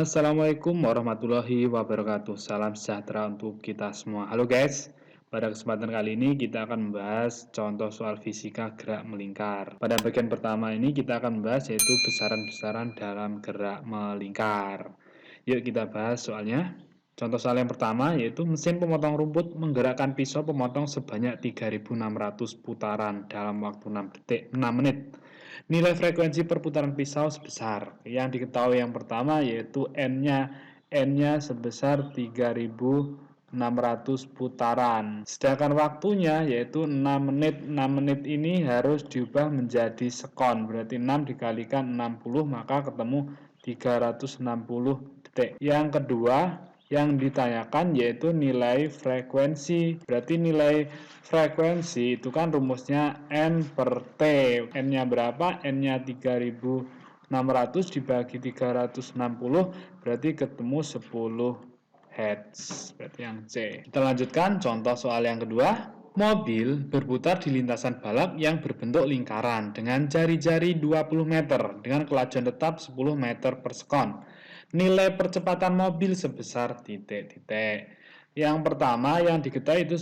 Assalamualaikum warahmatullahi wabarakatuh. Salam sejahtera untuk kita semua. Halo guys, pada kesempatan kali ini kita akan membahas contoh soal fisika gerak melingkar. Pada bagian pertama ini kita akan membahas yaitu besaran-besaran dalam gerak melingkar. Yuk kita bahas soalnya. Contoh soal yang pertama yaitu mesin pemotong rumput menggerakkan pisau pemotong sebanyak 3.600 putaran dalam waktu 6 menit. Nilai frekuensi perputaran pisau sebesar yang diketahui yang pertama yaitu N-nya sebesar 3.600 putaran. Sedangkan waktunya yaitu 6 menit. 6 menit ini harus diubah menjadi sekon. Berarti 6 dikalikan 60 maka ketemu 360 detik. Yang kedua yang ditanyakan yaitu nilai frekuensi. Berarti nilai frekuensi itu kan rumusnya N per T. N-nya berapa? N-nya 3.600 dibagi 360 berarti ketemu 10 Hz. Berarti yang C. Kita lanjutkan contoh soal yang kedua. Mobil berputar di lintasan balap yang berbentuk lingkaran dengan jari-jari 20 meter dengan kelajuan tetap 10 meter per sekon. Nilai percepatan mobil sebesar titik-titik. Yang pertama yang diketahui itu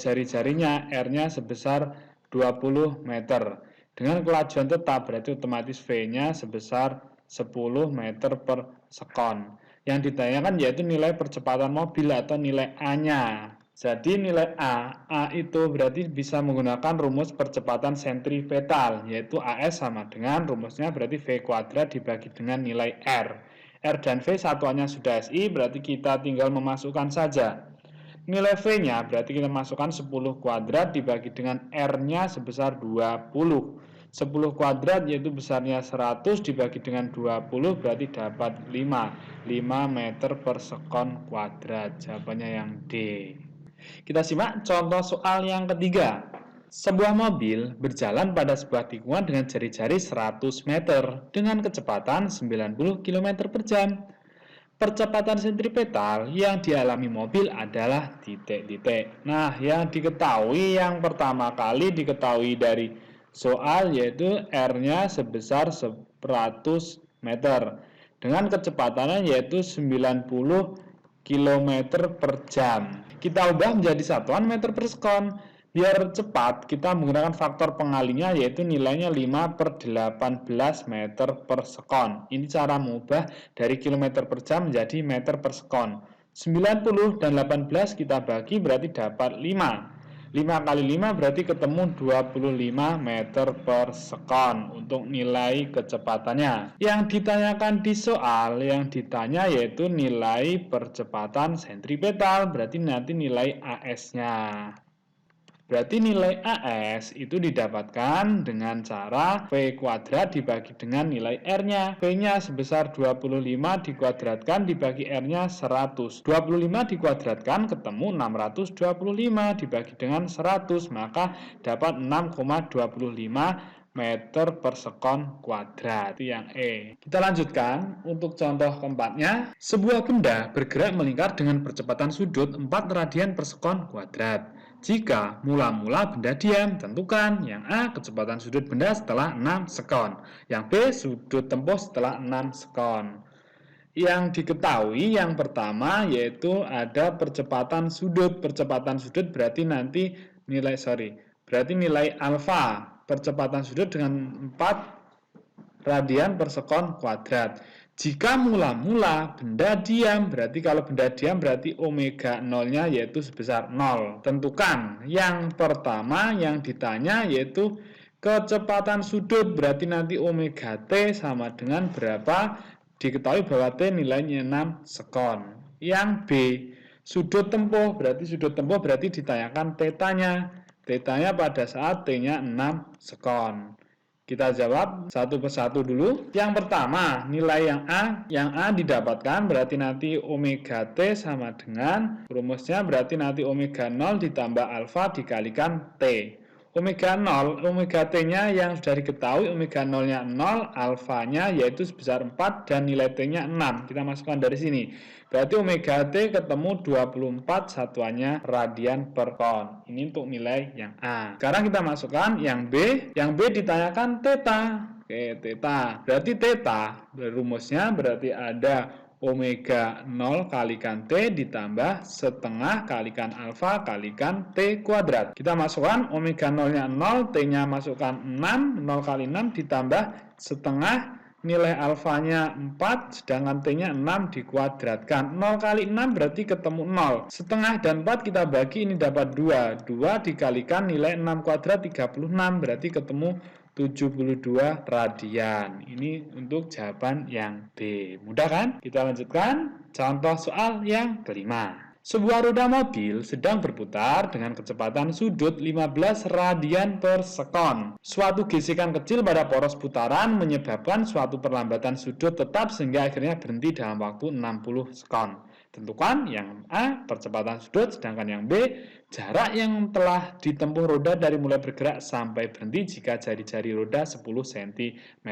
jari-jarinya R-nya sebesar 20 meter. Dengan kelajuan tetap berarti otomatis V-nya sebesar 10 meter per sekon. Yang ditanyakan yaitu nilai percepatan mobil atau nilai A-nya. Jadi nilai A itu berarti bisa menggunakan rumus percepatan sentripetal, yaitu AS sama dengan rumusnya berarti V kuadrat dibagi dengan nilai R. R dan V satuannya sudah SI, berarti kita tinggal memasukkan saja. Nilai V-nya berarti kita masukkan 10 kuadrat dibagi dengan R-nya sebesar 20. 10 kuadrat yaitu besarnya 100 dibagi dengan 20 berarti dapat 5 meter per sekon kuadrat. Jawabannya yang D. Kita simak contoh soal yang ketiga. Sebuah mobil berjalan pada sebuah tikungan dengan jari-jari 100 meter dengan kecepatan 90 km per jam. Percepatan sentripetal yang dialami mobil adalah titik-titik. Nah, yang diketahui yang pertama kali diketahui dari soal yaitu R-nya sebesar 100 meter dengan kecepatannya yaitu 90 km per jam. Kita ubah menjadi satuan meter per sekon. Biar cepat, kita menggunakan faktor pengalinya yaitu nilainya 5 per 18 meter per sekon. Ini cara mengubah dari kilometer per jam menjadi meter per sekon. 90 dan 18 kita bagi berarti dapat 5. 5 kali 5 berarti ketemu 25 meter per sekon untuk nilai kecepatannya. Yang ditanyakan di soal, yang ditanya yaitu nilai percepatan sentripetal, berarti nanti nilai AS-nya. Berarti nilai AS itu didapatkan dengan cara V kuadrat dibagi dengan nilai R-nya. V-nya sebesar 25 dikuadratkan dibagi R-nya 100. 25 dikuadratkan ketemu 625 dibagi dengan 100. Maka dapat 6,25 meter per sekon kuadrat. Itu yang E. Kita lanjutkan untuk contoh keempatnya. Sebuah benda bergerak melingkar dengan percepatan sudut 4 radian per sekon kuadrat. Jika mula-mula benda diam, tentukan yang A kecepatan sudut benda setelah 6 sekon, yang B sudut tempuh setelah 6 sekon. Yang diketahui yang pertama yaitu ada percepatan sudut. Percepatan sudut berarti nanti nilai alfa. Percepatan sudut dengan 4 radian per sekon kuadrat. Jika mula-mula benda diam, berarti kalau benda diam berarti omega 0-nya yaitu sebesar 0. Tentukan yang pertama yang ditanya yaitu kecepatan sudut, berarti nanti omega T sama dengan berapa? Diketahui bahwa T nilainya 6 sekon. Yang B, sudut tempuh, berarti ditanyakan tetanya. Tetanya pada saat T-nya 6 sekon. Kita jawab satu persatu dulu. Yang pertama, nilai yang A didapatkan berarti nanti omega T sama dengan rumusnya berarti nanti omega 0 ditambah alfa dikalikan T. Omega 0, omega T-nya yang sudah diketahui omega 0-nya 0, alfanya yaitu sebesar 4 dan nilai T-nya 6. Kita masukkan dari sini. Berarti omega T ketemu 24 satuannya radian per kon. Ini untuk nilai yang A. Sekarang kita masukkan yang B. Yang B ditanyakan theta. Oke, theta. Berarti theta rumusnya berarti ada omega 0 kalikan T ditambah setengah kalikan alfa kalikan T kuadrat. Kita masukkan omega 0-nya 0, T-nya masukkan 6, 0 kali 6 ditambah setengah, nilai alfanya 4, sedangkan T-nya 6 dikuadratkan. 0 kali 6 berarti ketemu 0. Setengah dan 4 kita bagi, ini dapat 2. 2 dikalikan nilai 6 kuadrat 36, berarti ketemu 72 radian. Ini untuk jawaban yang B. Mudah kan? Kita lanjutkan contoh soal yang kelima. Sebuah roda mobil sedang berputar dengan kecepatan sudut 15 radian per sekon. Suatu gesekan kecil pada poros putaran menyebabkan suatu perlambatan sudut tetap sehingga akhirnya berhenti dalam waktu 60 sekon. Tentukan yang A, percepatan sudut, sedangkan yang B, jarak yang telah ditempuh roda dari mulai bergerak sampai berhenti jika jari-jari roda 10 cm.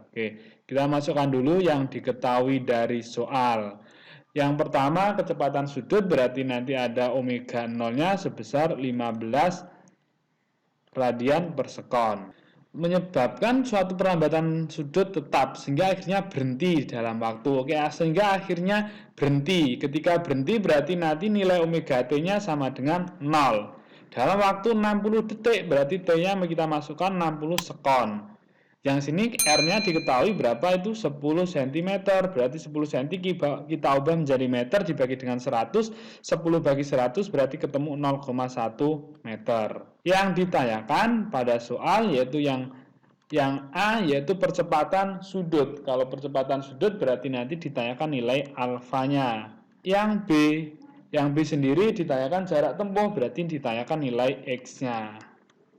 Oke, kita masukkan dulu yang diketahui dari soal. Yang pertama, kecepatan sudut berarti nanti ada omega 0-nya sebesar 15 radian per sekon. Menyebabkan suatu perlambatan sudut tetap sehingga akhirnya berhenti dalam waktu. Oke, sehingga akhirnya berhenti. Ketika berhenti berarti nanti nilai omega T-nya sama dengan 0. Dalam waktu 60 detik berarti T-nya kita masukkan 60 sekon. Yang sini R-nya diketahui berapa, itu 10 cm. Berarti 10 cm kita ubah menjadi meter dibagi dengan 100. 10 bagi 100 berarti ketemu 0,1 meter. Yang ditanyakan pada soal yaitu yang A, yaitu percepatan sudut. Kalau percepatan sudut berarti nanti ditanyakan nilai alfanya. Yang B sendiri ditanyakan jarak tempuh, berarti ditanyakan nilai X-nya.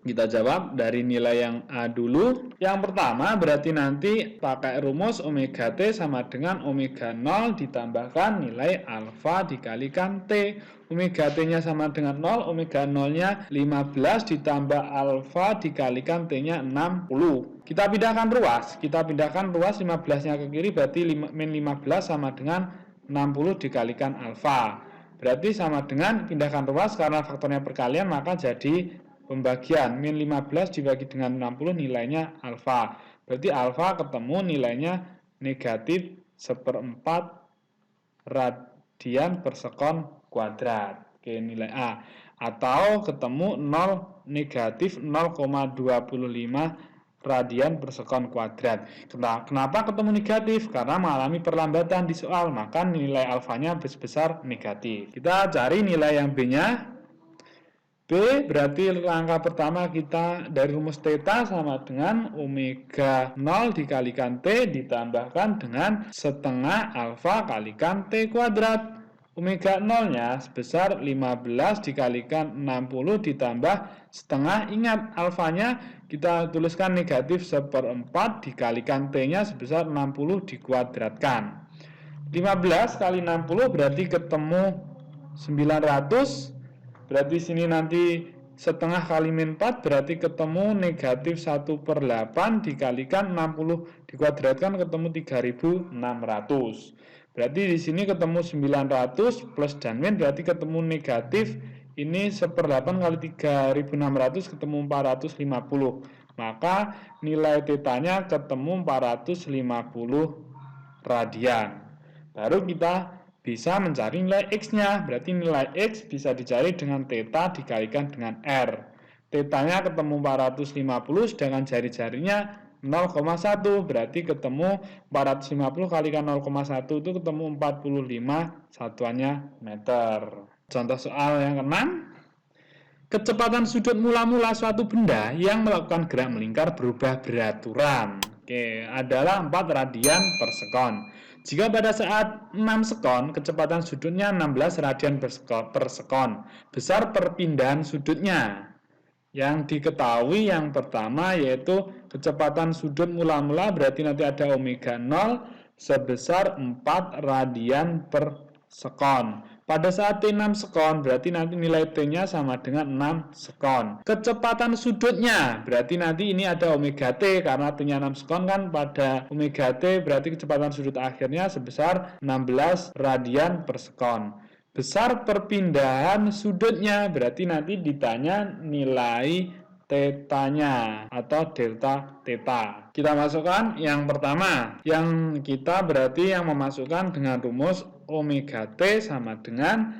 Kita jawab dari nilai yang A dulu. Yang pertama berarti nanti pakai rumus omega T sama dengan omega 0 ditambahkan nilai alfa dikalikan T. Omega T-nya sama dengan 0, omega 0-nya 15 ditambah alfa dikalikan T-nya 60. Kita pindahkan ruas 15-nya ke kiri berarti min 15 sama dengan 60 dikalikan alfa. Berarti sama dengan pindahkan ruas karena faktornya perkalian maka jadi pembagian. Min 15 dibagi dengan 60 nilainya alfa. Berarti alfa ketemu nilainya negatif 1/4 radian per sekon kuadrat. Oke, nilai A. Atau ketemu 0 negatif 0,25 radian per sekon kuadrat. Kenapa ketemu negatif? Karena mengalami perlambatan di soal, maka nilai alfanya sebesar negatif. Kita cari nilai yang B-nya. B berarti langkah pertama kita dari rumus theta sama dengan omega 0 dikalikan T ditambahkan dengan setengah alfa kalikan T kuadrat. Omega 0-nya sebesar 15 dikalikan 60 ditambah setengah. Ingat alfanya kita tuliskan negatif 1/4 dikalikan T-nya sebesar 60 dikuadratkan. 15 kali 60 berarti ketemu 900. Berarti sini nanti setengah kali min 4 berarti ketemu negatif 1/8 dikalikan 60 dikuadratkan ketemu 3600. Berarti di sini ketemu 900 plus dan min berarti ketemu negatif ini 1/8 kali 3600 ketemu 450. Maka nilai tetanya ketemu 450 radian. Baru kita bisa mencari nilai X-nya. Berarti nilai X bisa dicari dengan theta dikalikan dengan R. Theta-nya ketemu 450, sedangkan jari-jarinya 0,1. Berarti ketemu 450 kalikan 0,1 itu ketemu 45 satuannya meter. Contoh soal yang ke-6. Kecepatan sudut mula-mula suatu benda yang melakukan gerak melingkar berubah beraturan. Oke, adalah 4 radian per sekon. Jika pada saat 6 sekon, kecepatan sudutnya 16 radian per sekon. Besar perpindahan sudutnya. Yang diketahui yang pertama yaitu kecepatan sudut mula-mula berarti nanti ada omega 0 sebesar 4 radian per sekon. Pada saat T6 sekon berarti nanti nilai T-nya sama dengan 6 sekon. Kecepatan sudutnya berarti nanti ini ada omega T karena T-nya 6 sekon kan, pada omega T berarti kecepatan sudut akhirnya sebesar 16 radian per sekon. Besar perpindahan sudutnya berarti nanti ditanya nilai tetanya atau delta theta. Kita masukkan yang pertama. Yang kita berarti yang memasukkan dengan rumus omega T sama dengan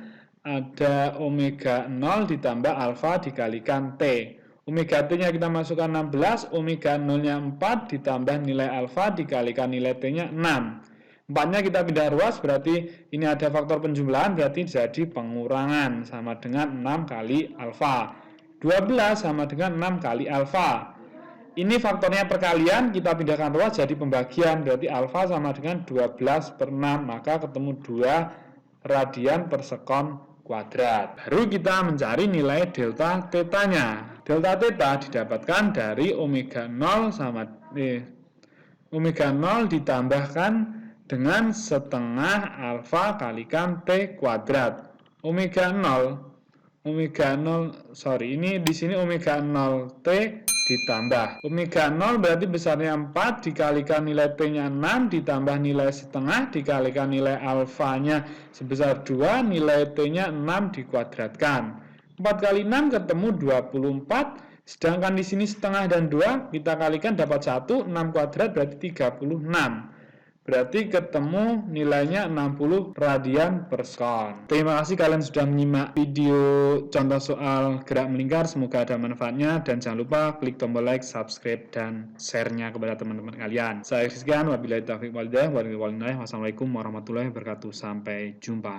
ada omega 0 ditambah alfa dikalikan T. Omega T-nya kita masukkan 16, omega 0-nya 4 ditambah nilai alfa dikalikan nilai T-nya 6. 4-nya kita pindah ruas, berarti ini ada faktor penjumlahan, berarti jadi pengurangan, sama dengan 6 kali alfa. 12 sama dengan 6 kali alfa. Ini faktornya perkalian, kita pindahkan ruas jadi pembagian, berarti alfa sama dengan 12 per 6, maka ketemu 2 radian per sekon kuadrat. Baru kita mencari nilai delta theta-nya. Delta theta didapatkan dari omega 0 sama omega 0 ditambahkan dengan setengah alfa kalikan T kuadrat. Omega 0 ini di sini omega 0 T ditambah. Omega 0 berarti besarnya 4 dikalikan nilai T-nya 6 ditambah nilai setengah dikalikan nilai alfanya sebesar 2, nilai T-nya 6 dikuadratkan. 4 kali 6 ketemu 24, sedangkan di sini setengah dan 2 kita kalikan dapat 1, 6 kuadrat berarti 36. Berarti ketemu nilainya 60 radian per sekon. Terima kasih kalian sudah menyimak video contoh soal gerak melingkar. Semoga ada manfaatnya dan jangan lupa klik tombol like, subscribe, dan share-nya kepada teman-teman kalian. Saya sekian, wabillahi taufiq wal hidayah. Wassalamualaikum warahmatullahi wabarakatuh. Sampai jumpa.